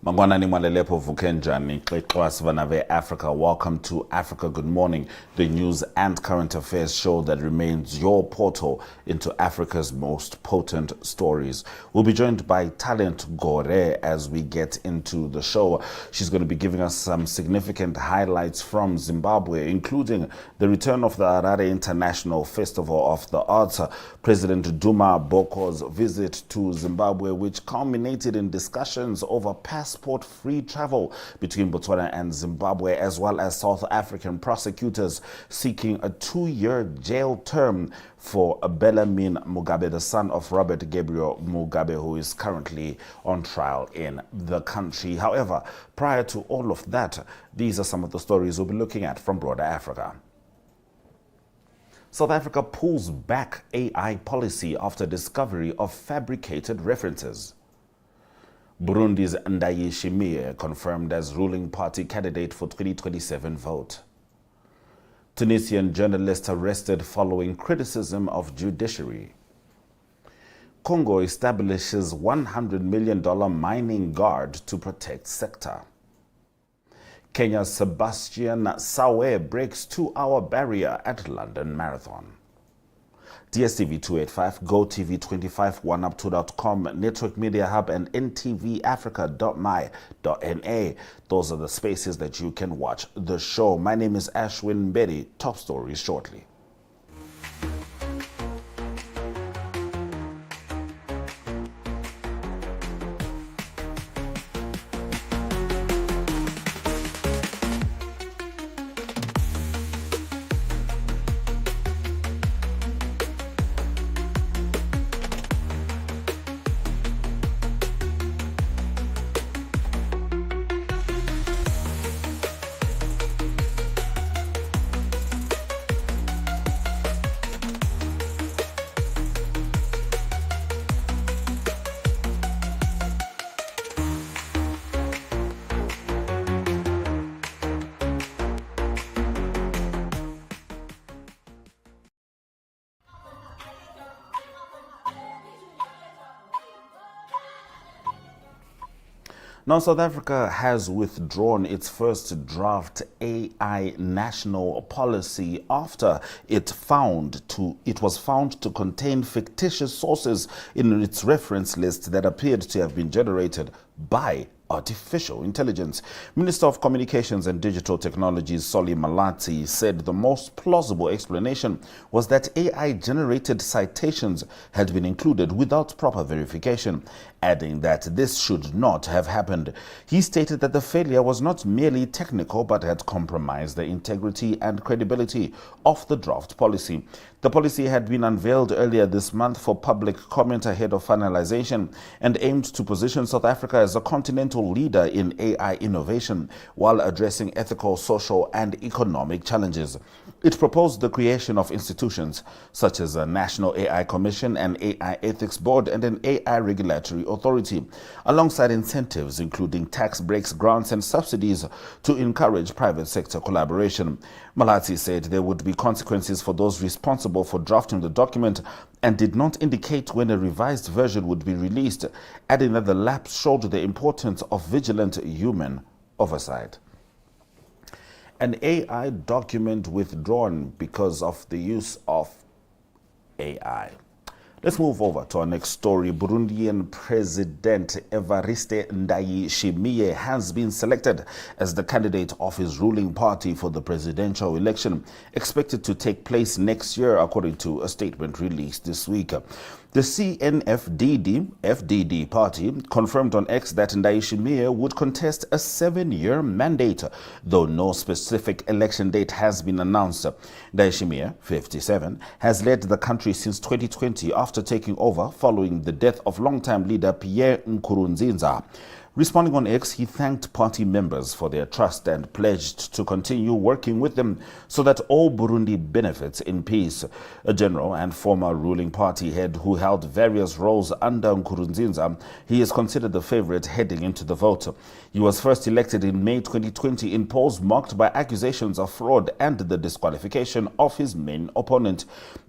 Mangwanani Mwalelepo Vukenjani, Vanave Africa. Welcome to Africa Good Morning, the news and current affairs show that remains your portal into Africa's most potent stories. We'll be joined by talent Gore as we get into the show. She's going to be giving us some significant highlights from Zimbabwe, including the return of the Harare International Festival of the Arts, President Duma Boko's visit to Zimbabwe, which culminated in discussions over passport-free travel between Botswana and Zimbabwe, as well as South African prosecutors seeking a 2-year jail term for Bellarmine Mugabe, the son of Robert Gabriel Mugabe, who is currently on trial in the country. However, prior to all of that, these are some of the stories we'll be looking at from broader Africa. South Africa pulls back AI policy after discovery of fabricated references. Burundi's Ndayishimiye confirmed as ruling party candidate for 2027 vote. Tunisian journalist arrested following criticism of judiciary. Congo establishes $100 million mining guard to protect sector. Kenya's Sabastian Sawe breaks 2-hour barrier at London Marathon. DSTV 285, GOTV 25, OneUp2.com, Network Media Hub, and NTVAFRIKA.MY.NA. Those are the spaces that you can watch the show. My name is Ashwin Bedi. Top stories shortly. Now, South Africa has withdrawn its first draft AI national policy after it was found to contain fictitious sources in its reference list that appeared to have been generated by artificial intelligence. Minister of Communications and Digital Technologies Solly Malatsi said the most plausible explanation was that AI-generated citations had been included without proper verification, adding that this should not have happened. He stated that the failure was not merely technical but had compromised the integrity and credibility of the draft policy. The policy had been unveiled earlier this month for public comment ahead of finalization and aimed to position South Africa as a continental leader in AI innovation while addressing ethical, social, and economic challenges. It proposed the creation of institutions such as a National AI Commission, an AI Ethics Board, and an AI Regulatory Authority, alongside incentives including tax breaks, grants, and subsidies to encourage private sector collaboration. Malatsi said there would be consequences for those responsible for drafting the document and did not indicate when a revised version would be released, adding that the lapse showed the importance of vigilant human oversight. An AI document withdrawn because of the use of AI. Let's move over to our next story. Burundian President Evariste Ndayishimiye has been selected as the candidate of his ruling party for the presidential election, expected to take place next year, according to a statement released this week. The CNFDD party confirmed on X that Ndayishimiye would contest a 7-year mandate, though no specific election date has been announced. Ndayishimiye, 57, has led the country since 2020 after taking over following the death of longtime leader Pierre Nkurunziza. Responding on X, he thanked party members for their trust and pledged to continue working with them so that all Burundi benefits in peace. A general and former ruling party head who held various roles under Nkurunziza, he is considered the favorite heading into the vote. He was first elected in May 2020 in polls marked by accusations of fraud and the disqualification of his main opponent.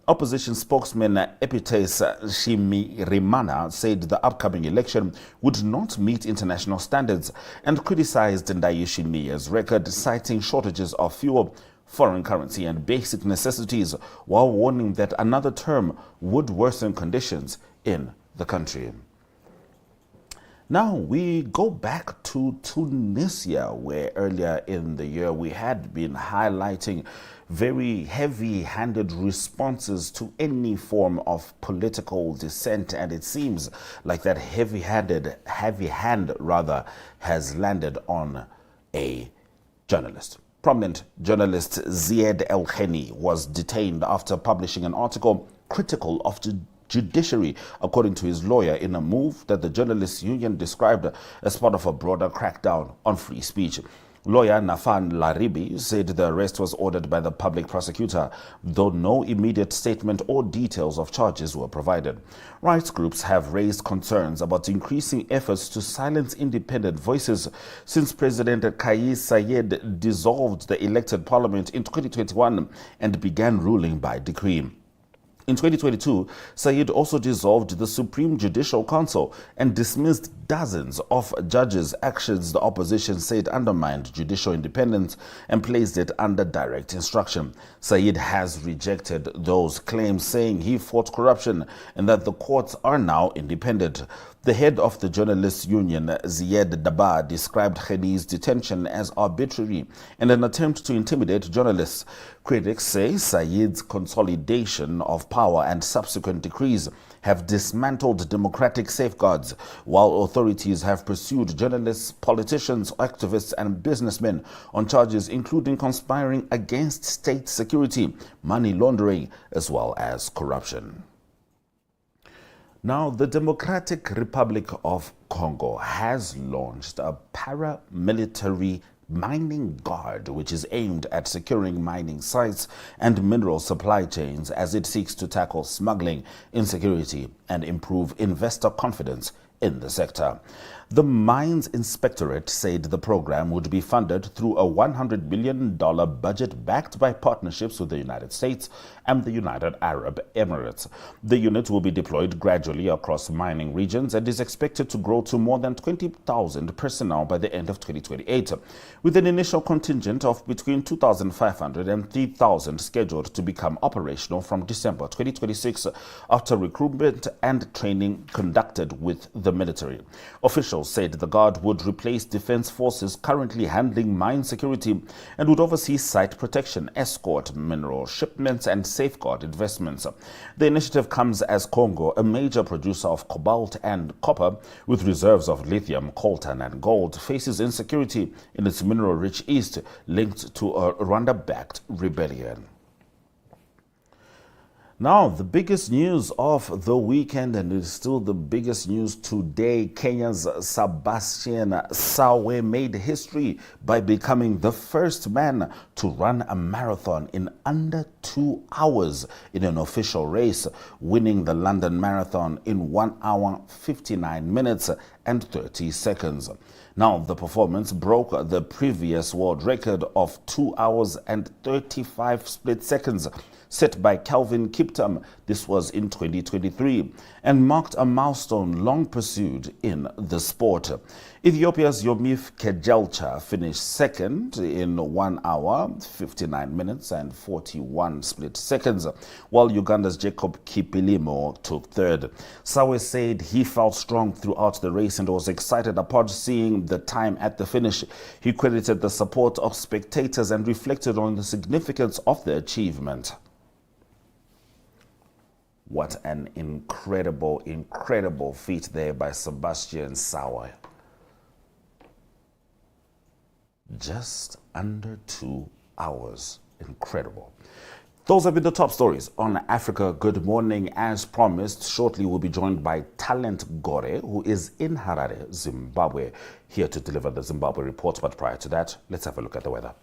Opposition spokesman Epites Shimirimana said the upcoming election would not meet international standards and criticized Ndayishimiye's record, citing shortages of fuel, foreign currency and basic necessities, while warning that another term would worsen conditions in the country. Now we go back to Tunisia, where earlier in the year we had been highlighting very heavy-handed responses to any form of political dissent, and it seems like that heavy hand has landed on a journalist. Prominent journalist Zied El Heni was detained after publishing an article critical of the judiciary, according to his lawyer, in a move that the journalists' union described as part of a broader crackdown on free speech. Lawyer Nafan Laribi said the arrest was ordered by the public prosecutor, though no immediate statement or details of charges were provided. Rights groups have raised concerns about increasing efforts to silence independent voices since President Kais Saied dissolved the elected parliament in 2021 and began ruling by decree. In 2022, Saied also dissolved the Supreme Judicial Council and dismissed dozens of judges' actions the opposition said undermined judicial independence and placed it under direct instruction. Saied has rejected those claims, saying he fought corruption and that the courts are now independent. The head of the journalists' union, Zied Daba, described Heni's detention as arbitrary and an attempt to intimidate journalists. Critics say Saied's consolidation of power and subsequent decrees have dismantled democratic safeguards, while authorities have pursued journalists, politicians, activists, and businessmen on charges including conspiring against state security, money laundering, as well as corruption. Now, the Democratic Republic of Congo has launched a paramilitary mining guard, which is aimed at securing mining sites and mineral supply chains as it seeks to tackle smuggling, insecurity, and improve investor confidence in the sector. The Mines Inspectorate said the program would be funded through a $100 million budget backed by partnerships with the United States and the United Arab Emirates. The unit will be deployed gradually across mining regions and is expected to grow to more than 20,000 personnel by the end of 2028, with an initial contingent of between 2,500 and 3,000 scheduled to become operational from December 2026 after recruitment and training conducted with the military. Officials said the guard would replace defense forces currently handling mine security and would oversee site protection, escort mineral shipments, and safeguard investments. The initiative comes as Congo, a major producer of cobalt and copper with reserves of lithium, coltan, and gold, faces insecurity in its mineral-rich east linked to a Rwanda-backed rebellion. Now, the biggest news of the weekend, and it's still the biggest news today, Kenya's Sabastian Sawe made history by becoming the first man to run a marathon in under 2 hours in an official race, winning the London Marathon in 1 hour, 59 minutes and 30 seconds. Now, the performance broke the previous world record of 2 hours and 35 split seconds set by Calvin Kiptum. This was in 2023 and marked a milestone long pursued in the sport. Ethiopia's Yomif Kejelcha finished second in 1 hour, 59 minutes and 41 split seconds, while Uganda's Jacob Kipilimo took third. Sawe said he felt strong throughout the race and was excited upon seeing the time at the finish. He credited the support of spectators and reflected on the significance of the achievement. What an incredible, incredible feat there by Sabastian Sawe. Just under 2 hours. Incredible. Those have been the top stories on Africa Good Morning. As promised, shortly we'll be joined by talent Gore, who is in Harare, Zimbabwe, here to deliver the Zimbabwe report. But prior to that, let's have a look at the weather.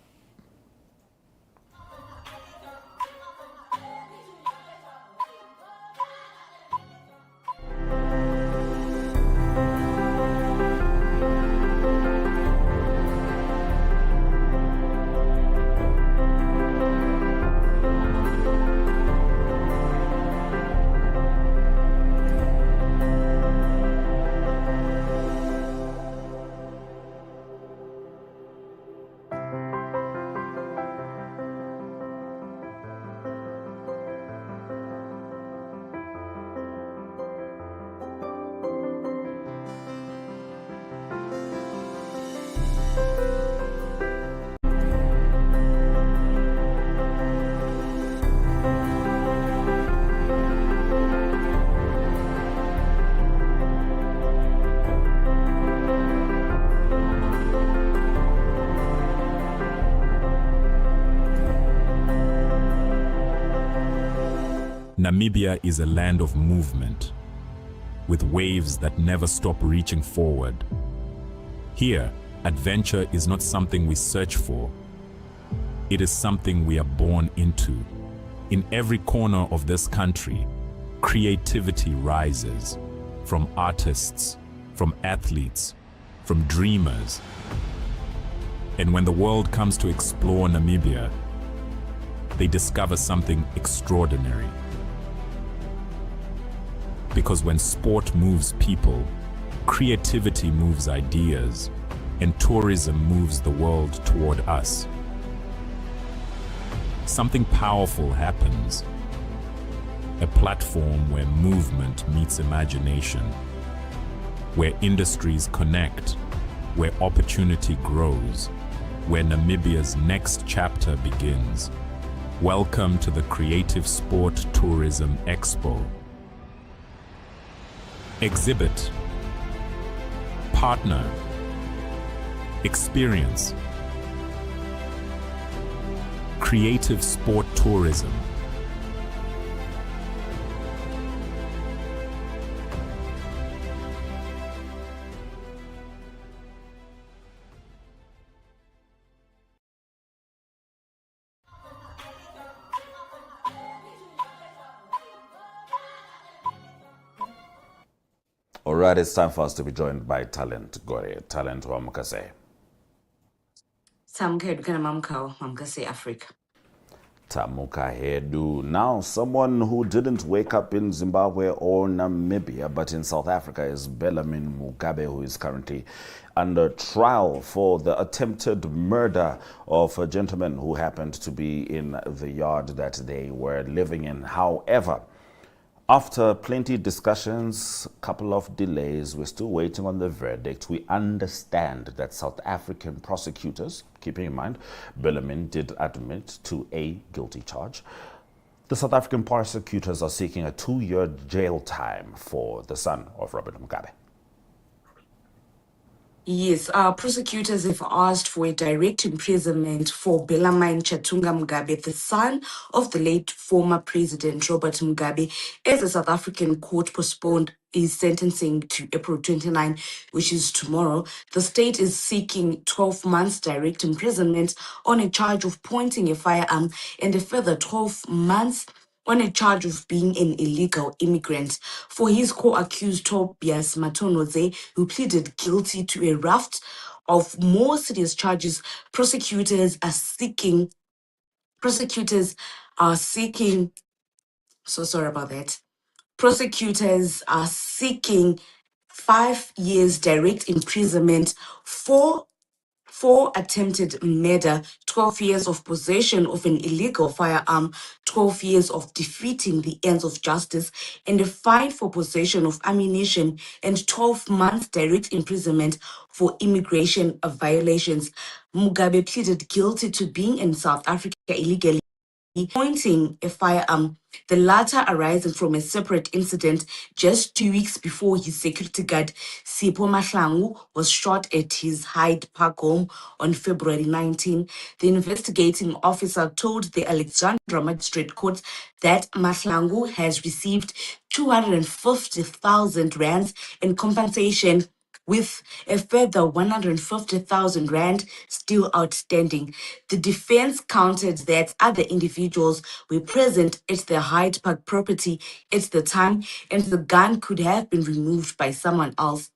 Namibia is a land of movement, with waves that never stop reaching forward. Here, adventure is not something we search for. It is something we are born into. In every corner of this country, creativity rises, from artists, from athletes, from dreamers. And when the world comes to explore Namibia, they discover something extraordinary. Because when sport moves people, creativity moves ideas, and tourism moves the world toward us. Something powerful happens. A platform where movement meets imagination, where industries connect, where opportunity grows, where Namibia's next chapter begins. Welcome to the Creative Sport Tourism Expo. Exhibit, partner, experience. Creative sport tourism. All right, it's time for us to be joined by Talent Gore. Talent Wamkase. Mamkase Afrika. Tamuka Hedu. Now, someone who didn't wake up in Zimbabwe or Namibia, but in South Africa is Bellarmine Mugabe, who is currently under trial for the attempted murder of a gentleman who happened to be in the yard that they were living in. However, after plenty discussions, couple of delays, we're still waiting on the verdict. We understand that South African prosecutors, keeping in mind, Bellarmine did admit to a guilty charge. The South African prosecutors are seeking a 2-year jail time for the son of Robert Mugabe. Yes, prosecutors have asked for a direct imprisonment for Bellarmine Chatunga Mugabe, the son of the late former President Robert Mugabe, as the South African court postponed his sentencing to April 29, which is tomorrow. The state is seeking 12 months direct imprisonment on a charge of pointing a firearm and a further 12 months on a charge of being an illegal immigrant. For his co-accused Tobias Matonoze, who pleaded guilty to a raft of more serious charges, prosecutors are seeking, so sorry about that. Prosecutors are seeking 5 years direct imprisonment for attempted murder, 12 years of possession of an illegal firearm, 12 years of defeating the ends of justice, and a fine for possession of ammunition, and 12 months direct imprisonment for immigration violations. Mugabe pleaded guilty to being in South Africa illegally, pointing a firearm, the latter arising from a separate incident just 2 weeks before his security guard, Sipho Mahlangu, was shot at his Hyde Park home on February 19. The investigating officer told the Alexandra Magistrate Court that Mahlangu has received 250,000 rands in compensation, with a further 150,000 rand still outstanding. The defense countered that other individuals were present at the Hyde Park property at the time, and the gun could have been removed by someone else.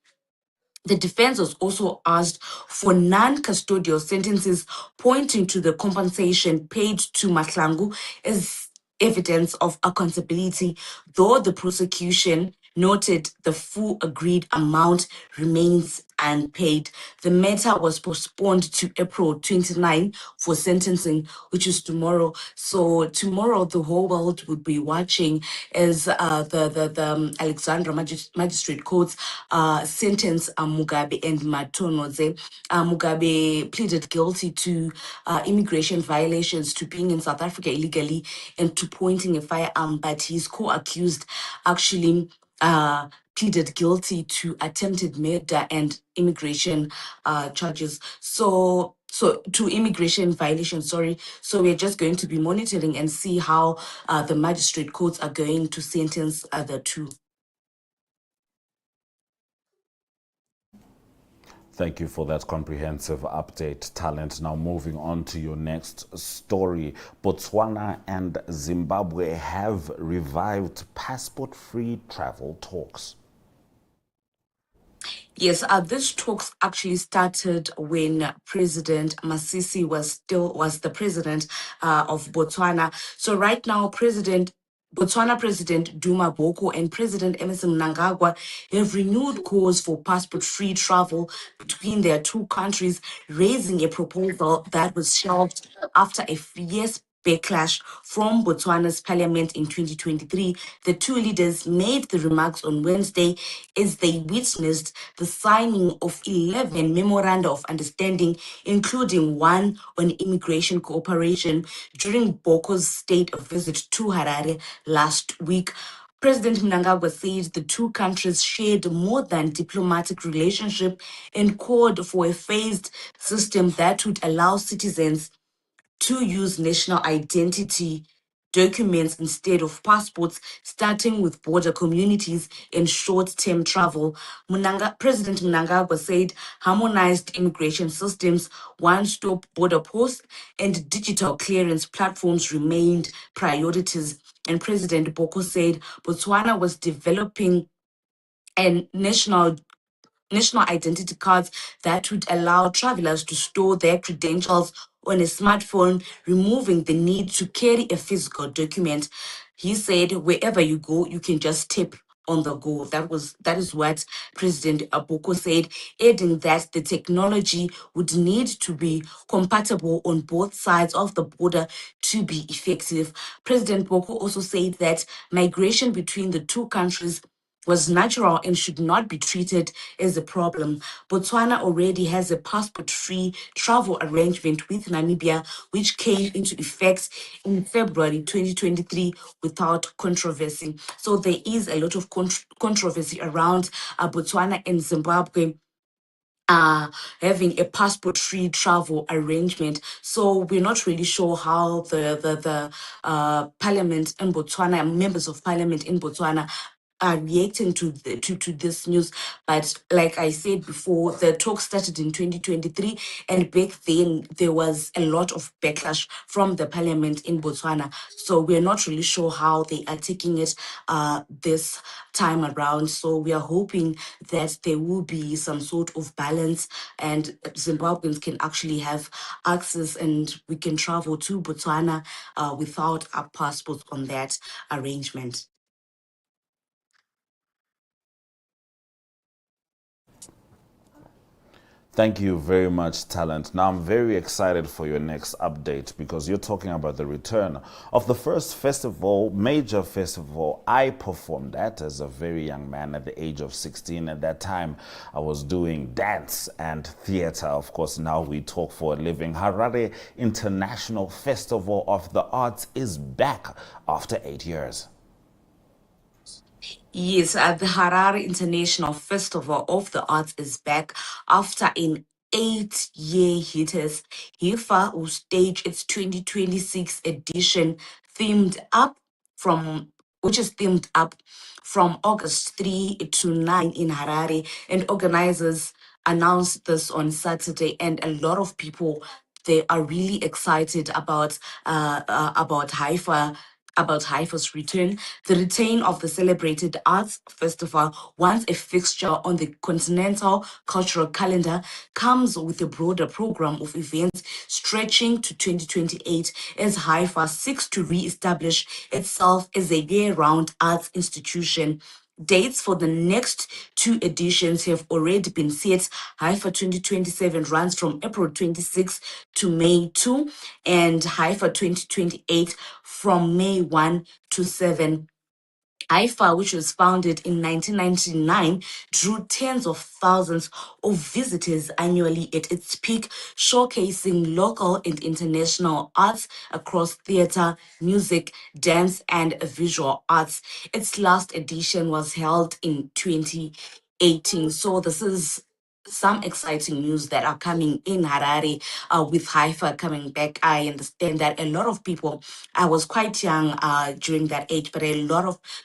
The defense was also asked for non-custodial sentences, pointing to the compensation paid to Mahlangu as evidence of accountability, though the prosecution noted the full agreed amount remains unpaid. The matter was postponed to April 29 for sentencing, which is tomorrow. So tomorrow, the whole world would be watching as the Alexandra Magistrate Courts sentence Mugabe and Matonoze. Mugabe pleaded guilty to immigration violations, to being in South Africa illegally, and to pointing a firearm, but his co-accused actually pleaded guilty to attempted murder and immigration charges. So to immigration violations, sorry. So we're just going to be monitoring and see how the magistrate courts are going to sentence the two. Thank you for that comprehensive update, Talent. Now moving on to your next story. Botswana and Zimbabwe have revived passport-free travel talks. Yes, this talks actually started when President Masisi was the president of Botswana. So right now, Botswana President Duma Boko and President Emerson Mnangagwa have renewed calls for passport-free travel between their two countries, raising a proposal that was shelved after a fierce backlash from Botswana's parliament in 2023. The two leaders made the remarks on Wednesday as they witnessed the signing of 11 memoranda of understanding, including one on immigration cooperation, during Boko's state visit to Harare last week. President Mnangagwa said the two countries shared more than diplomatic relationship and called for a phased system that would allow citizens to use national identity documents instead of passports, starting with border communities and short-term travel. President Mnangagwa said harmonized immigration systems, one-stop border posts, and digital clearance platforms remained priorities. And President Boko said Botswana was developing a national identity cards that would allow travelers to store their credentials on a smartphone, removing the need to carry a physical document. He said, wherever you go, you can just tap on the go. That is what President Boko said, adding that the technology would need to be compatible on both sides of the border to be effective. President Boko also said that migration between the two countries was natural and should not be treated as a problem. Botswana already has a passport-free travel arrangement with Namibia, which came into effect in February 2023 without controversy. So there is a lot of controversy around Botswana and Zimbabwe having a passport-free travel arrangement. So we're not really sure how the parliament in Botswana, members of parliament in Botswana, are reacting to this news. But like I said before, the talk started in 2023, and back then there was a lot of backlash from the parliament in Botswana. So we're not really sure how they are taking it this time around. So we are hoping that there will be some sort of balance and Zimbabweans can actually have access and we can travel to Botswana without our passports on that arrangement. Thank you very much, Talent. Now, I'm very excited for your next update because you're talking about the return of the first festival, major festival I performed at as a very young man at the age of 16. At that time, I was doing dance and theater. Of course, now we talk for a living. Harare International Festival of the Arts is back after 8 years. Yes, the Harare International Festival of the Arts is back after an 8-year hiatus. HIFA will stage its 2026 edition themed up from which is themed up from August 3 to 9 in Harare, and organizers announced this on Saturday, and a lot of people, they are really excited about HIFA's return. The return of the celebrated arts festival, once a fixture on the continental cultural calendar, comes with a broader program of events stretching to 2028 as HIFA seeks to re-establish itself as a year-round arts institution. Dates for the next two editions have already been set. HIFA 2027 runs from April 26 to May 2, and HIFA 2028 from May 1 to 7. HIFA, which was founded in 1999, drew tens of thousands of visitors annually at its peak, showcasing local and international arts across theater, music, dance, and visual arts. Its last edition was held in 2018. So this is some exciting news that are coming in Harare with Haifa coming back. I understand that a lot of people, I was quite young during that age, but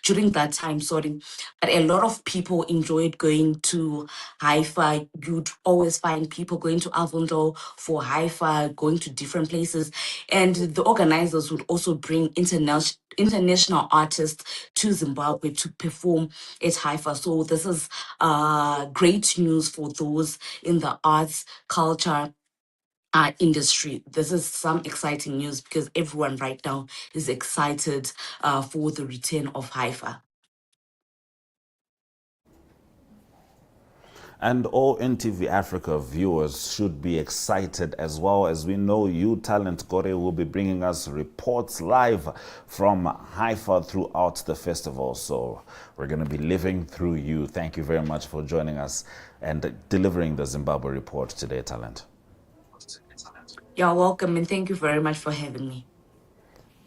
during that time, sorry, but a lot of people enjoyed going to Haifa. You'd always find people going to Avondale for Haifa, going to different places. And the organizers would also bring international artists to Zimbabwe to perform at Haifa. So this is great news for those in the arts, culture, industry. This is some exciting news because everyone right now is excited for the return of Haifa. And all NTV Africa viewers should be excited as well, as we know you talent Gore will be bringing us reports live from Haifa throughout the festival. So we're going to be living through you. Thank you very much for joining us and delivering the Zimbabwe report today, talent. You're welcome, and thank you very much for having me.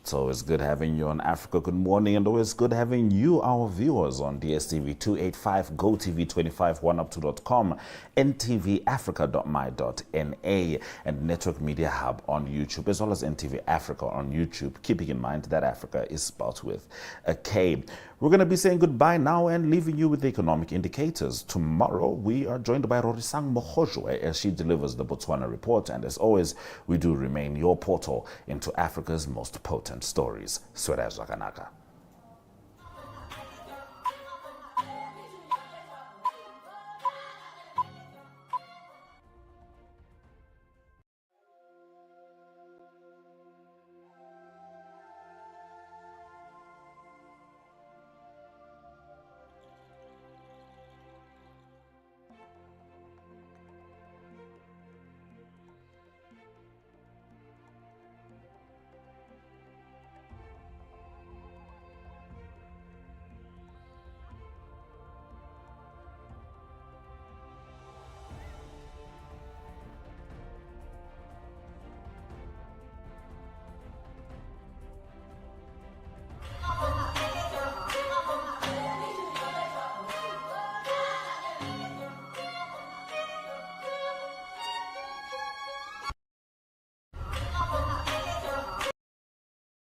It's always good having you on Africa Good Morning, and always good having you, our viewers, on DSTV 285, GOTV 25, 1up2.com, NTVAFRIKA.MY.NA, and Network Media Hub on YouTube, as well as NTV Africa on YouTube, keeping in mind that Africa is spelled with a K. We're going to be saying goodbye now and leaving you with the economic indicators. Tomorrow, we are joined by Rorisang Mokgojwe as she delivers the Botswana report. And as always, we do remain your portal into Africa's most potent stories. Swera Zakanaka.